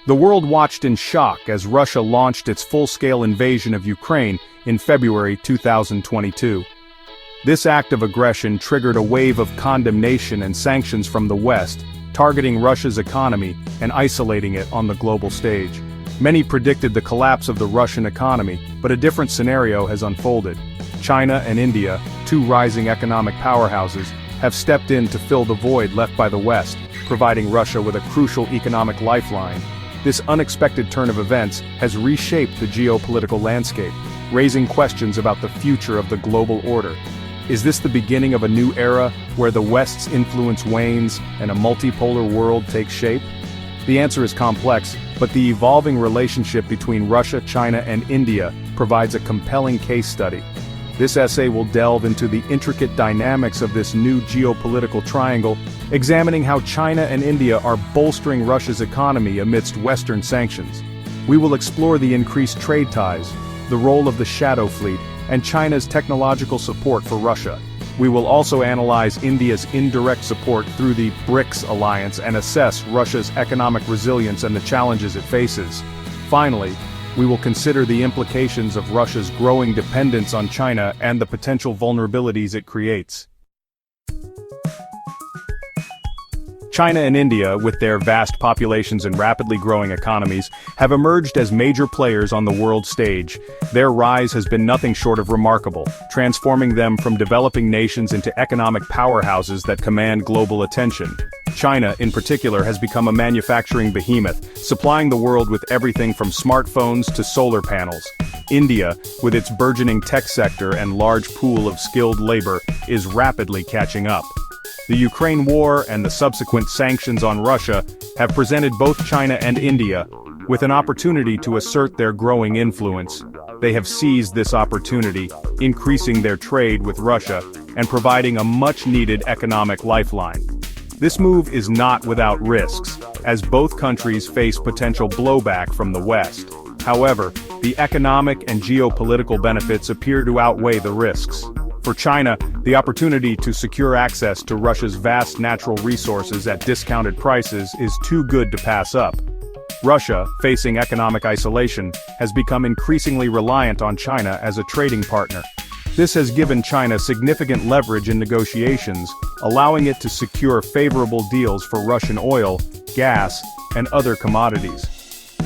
The world watched in shock as Russia launched its full-scale invasion of Ukraine in February 2022. This act of aggression triggered a wave of condemnation and sanctions from the West, targeting Russia's economy and isolating it on the global stage. Many predicted the collapse of the Russian economy, but a different scenario has unfolded. China and India, two rising economic powerhouses, have stepped in to fill the void left by the West, providing Russia with a crucial economic lifeline. This unexpected turn of events has reshaped the geopolitical landscape, raising questions about the future of the global order. Is this the beginning of a new era, where the West's influence wanes and a multipolar world takes shape? The answer is complex, but the evolving relationship between Russia, China, and India provides a compelling case study. This essay will delve into the intricate dynamics of this new geopolitical triangle, examining how China and India are bolstering Russia's economy amidst Western sanctions. We will explore the increased trade ties, the role of the shadow fleet, and China's technological support for Russia. We will also analyze India's indirect support through the BRICS alliance and assess Russia's economic resilience and the challenges it faces. Finally, we will consider the implications of Russia's growing dependence on China and the potential vulnerabilities it creates. China and India, with their vast populations and rapidly growing economies, have emerged as major players on the world stage. Their rise has been nothing short of remarkable, transforming them from developing nations into economic powerhouses that command global attention. China, in particular, has become a manufacturing behemoth, supplying the world with everything from smartphones to solar panels. India, with its burgeoning tech sector and large pool of skilled labor, is rapidly catching up. The Ukraine war and the subsequent sanctions on Russia have presented both China and India with an opportunity to assert their growing influence. They have seized this opportunity, increasing their trade with Russia and providing a much-needed economic lifeline. This move is not without risks, as both countries face potential blowback from the West. However, the economic and geopolitical benefits appear to outweigh the risks. For China, the opportunity to secure access to Russia's vast natural resources at discounted prices is too good to pass up. Russia, facing economic isolation, has become increasingly reliant on China as a trading partner. This has given China significant leverage in negotiations, allowing it to secure favorable deals for Russian oil, gas, and other commodities.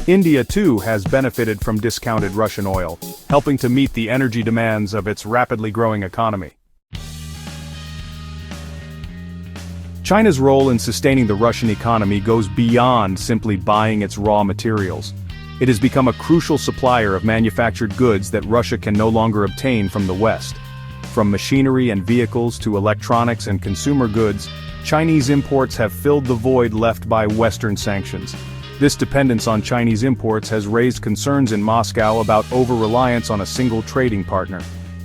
India too has benefited from discounted Russian oil, helping to meet the energy demands of its rapidly growing economy. China's role in sustaining the Russian economy goes beyond simply buying its raw materials. It has become a crucial supplier of manufactured goods that Russia can no longer obtain from the West. From machinery and vehicles to electronics and consumer goods, Chinese imports have filled the void left by Western sanctions. This dependence on Chinese imports has raised concerns in Moscow about over-reliance on a single trading partner.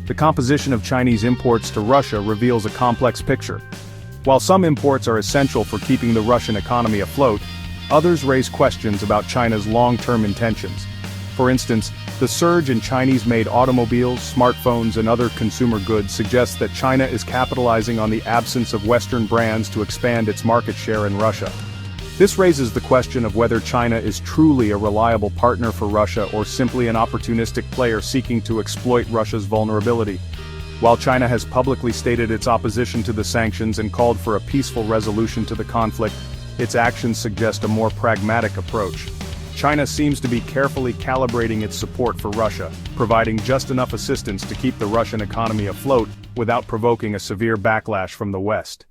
The composition of Chinese imports to Russia reveals a complex picture. While some imports are essential for keeping the Russian economy afloat, others raise questions about China's long-term intentions. For instance, the surge in Chinese-made automobiles, smartphones, and other consumer goods suggests that China is capitalizing on the absence of Western brands to expand its market share in Russia. This raises the question of whether China is truly a reliable partner for Russia or simply an opportunistic player seeking to exploit Russia's vulnerability. While China has publicly stated its opposition to the sanctions and called for a peaceful resolution to the conflict, its actions suggest a more pragmatic approach. China seems to be carefully calibrating its support for Russia, providing just enough assistance to keep the Russian economy afloat without provoking a severe backlash from the West.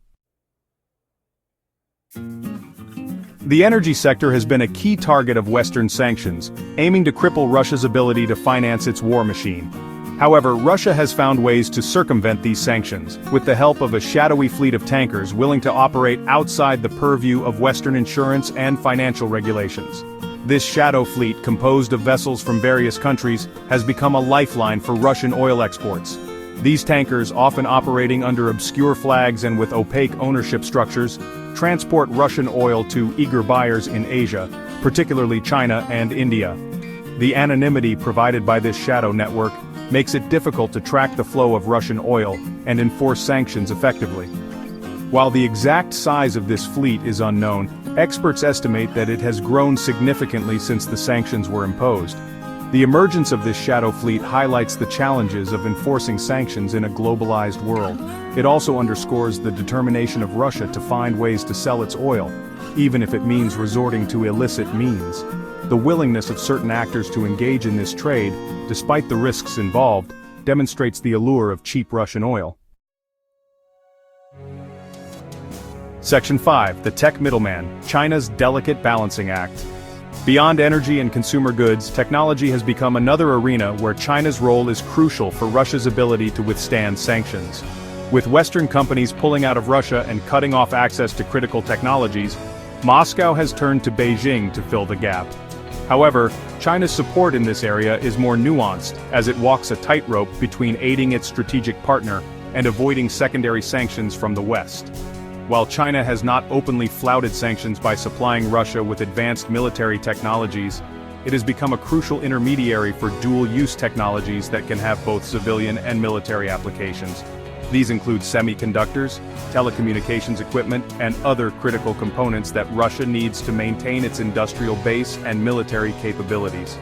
The energy sector has been a key target of Western sanctions, aiming to cripple Russia's ability to finance its war machine. However, Russia has found ways to circumvent these sanctions, with the help of a shadowy fleet of tankers willing to operate outside the purview of Western insurance and financial regulations. This shadow fleet, composed of vessels from various countries, has become a lifeline for Russian oil exports. These tankers, often operating under obscure flags and with opaque ownership structures, transport Russian oil to eager buyers in Asia, particularly China and India. The anonymity provided by this shadow network makes it difficult to track the flow of Russian oil and enforce sanctions effectively. While the exact size of this fleet is unknown, experts estimate that it has grown significantly since the sanctions were imposed. The emergence of this shadow fleet highlights the challenges of enforcing sanctions in a globalized world. It also underscores the determination of Russia to find ways to sell its oil, even if it means resorting to illicit means. The willingness of certain actors to engage in this trade, despite the risks involved, demonstrates the allure of cheap Russian oil. Section 5. The Tech Middleman, China's Delicate Balancing Act. Beyond energy and consumer goods, technology has become another arena where China's role is crucial for Russia's ability to withstand sanctions. With Western companies pulling out of Russia and cutting off access to critical technologies, Moscow has turned to Beijing to fill the gap. However, China's support in this area is more nuanced, as it walks a tightrope between aiding its strategic partner and avoiding secondary sanctions from the West. While China has not openly flouted sanctions by supplying Russia with advanced military technologies, it has become a crucial intermediary for dual-use technologies that can have both civilian and military applications. These include semiconductors, telecommunications equipment, and other critical components that Russia needs to maintain its industrial base and military capabilities.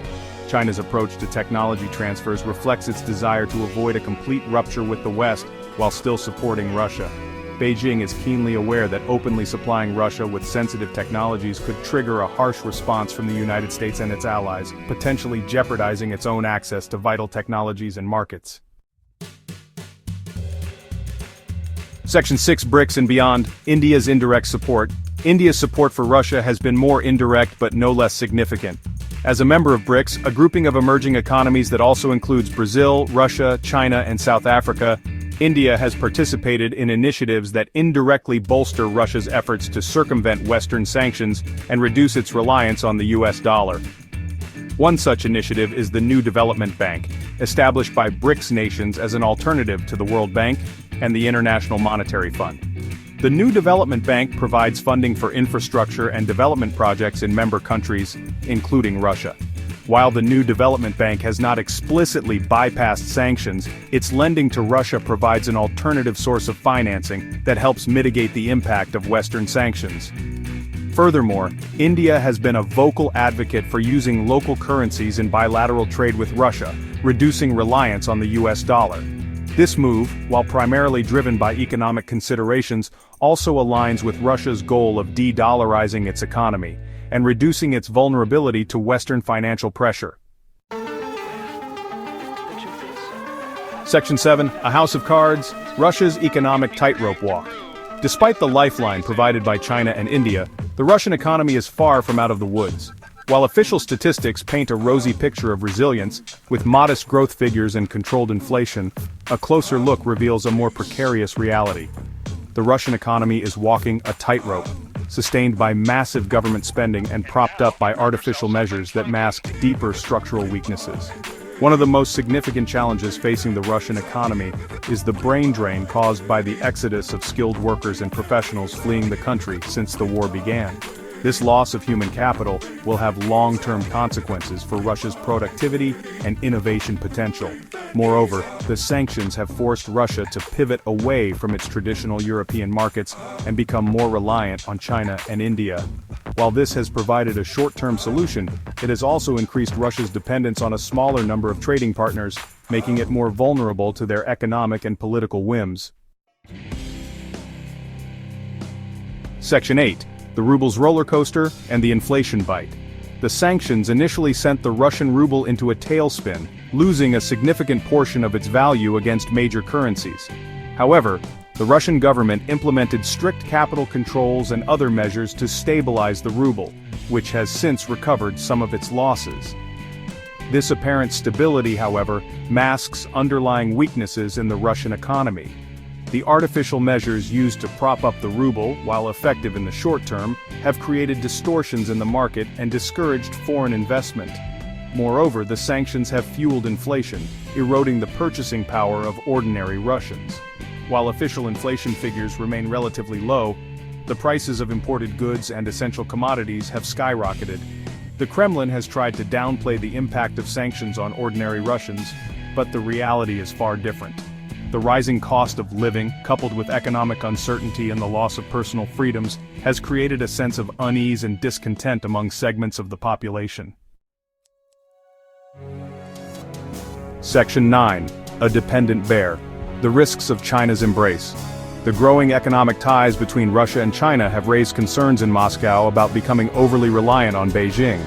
China's approach to technology transfers reflects its desire to avoid a complete rupture with the West while still supporting Russia. Beijing is keenly aware that openly supplying Russia with sensitive technologies could trigger a harsh response from the United States and its allies, potentially jeopardizing its own access to vital technologies and markets. Section 6. BRICS and beyond, India's indirect support. India's support for Russia has been more indirect but no less significant. As a member of BRICS, a grouping of emerging economies that also includes Brazil, Russia, China, and South Africa, India has participated in initiatives that indirectly bolster Russia's efforts to circumvent Western sanctions and reduce its reliance on the US dollar. One such initiative is the New Development Bank, established by BRICS nations as an alternative to the World Bank and the International Monetary Fund. The New Development Bank provides funding for infrastructure and development projects in member countries, including Russia. While the New Development Bank has not explicitly bypassed sanctions, its lending to Russia provides an alternative source of financing that helps mitigate the impact of Western sanctions. Furthermore, India has been a vocal advocate for using local currencies in bilateral trade with Russia, reducing reliance on the US dollar. This move, while primarily driven by economic considerations, also aligns with Russia's goal of de-dollarizing its economy and reducing its vulnerability to Western financial pressure. Section 7. A House of Cards, Russia's Economic Tightrope Walk. Despite the lifeline provided by China and India, the Russian economy is far from out of the woods. While official statistics paint a rosy picture of resilience, with modest growth figures and controlled inflation, a closer look reveals a more precarious reality. The Russian economy is walking a tightrope, sustained by massive government spending and propped up by artificial measures that mask deeper structural weaknesses. One of the most significant challenges facing the Russian economy is the brain drain caused by the exodus of skilled workers and professionals fleeing the country since the war began. This loss of human capital will have long-term consequences for Russia's productivity and innovation potential. Moreover, the sanctions have forced Russia to pivot away from its traditional European markets and become more reliant on China and India. While this has provided a short-term solution, it has also increased Russia's dependence on a smaller number of trading partners, making it more vulnerable to their economic and political whims. Section 8. The ruble's roller coaster and the inflation bite. The sanctions initially sent the Russian ruble into a tailspin, losing a significant portion of its value against major currencies. However, the Russian government implemented strict capital controls and other measures to stabilize the ruble, which has since recovered some of its losses. This apparent stability, however, masks underlying weaknesses in the Russian economy. The artificial measures used to prop up the ruble, while effective in the short term, have created distortions in the market and discouraged foreign investment. Moreover, the sanctions have fueled inflation, eroding the purchasing power of ordinary Russians. While official inflation figures remain relatively low, the prices of imported goods and essential commodities have skyrocketed. The Kremlin has tried to downplay the impact of sanctions on ordinary Russians, but the reality is far different. The rising cost of living, coupled with economic uncertainty and the loss of personal freedoms, has created a sense of unease and discontent among segments of the population. Section 9. A dependent bear. The risks of China's embrace. The growing economic ties between Russia and China have raised concerns in Moscow about becoming overly reliant on Beijing.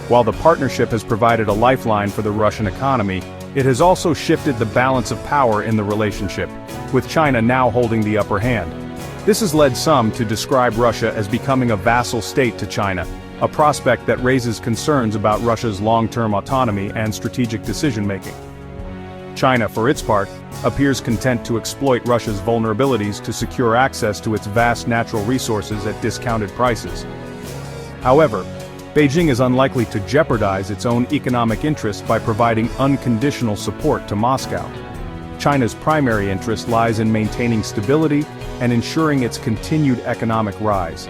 While the partnership has provided a lifeline for the Russian economy, it has also shifted the balance of power in the relationship, with China now holding the upper hand. This has led some to describe Russia as becoming a vassal state to China, a prospect that raises concerns about Russia's long-term autonomy and strategic decision-making. China, for its part, appears content to exploit Russia's vulnerabilities to secure access to its vast natural resources at discounted prices. However, Beijing is unlikely to jeopardize its own economic interests by providing unconditional support to Moscow. China's primary interest lies in maintaining stability and ensuring its continued economic rise.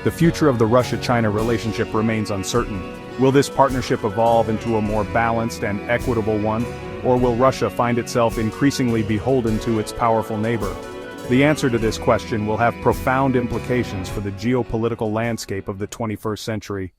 The future of the Russia-China relationship remains uncertain. Will this partnership evolve into a more balanced and equitable one, or will Russia find itself increasingly beholden to its powerful neighbor? The answer to this question will have profound implications for the geopolitical landscape of the 21st century.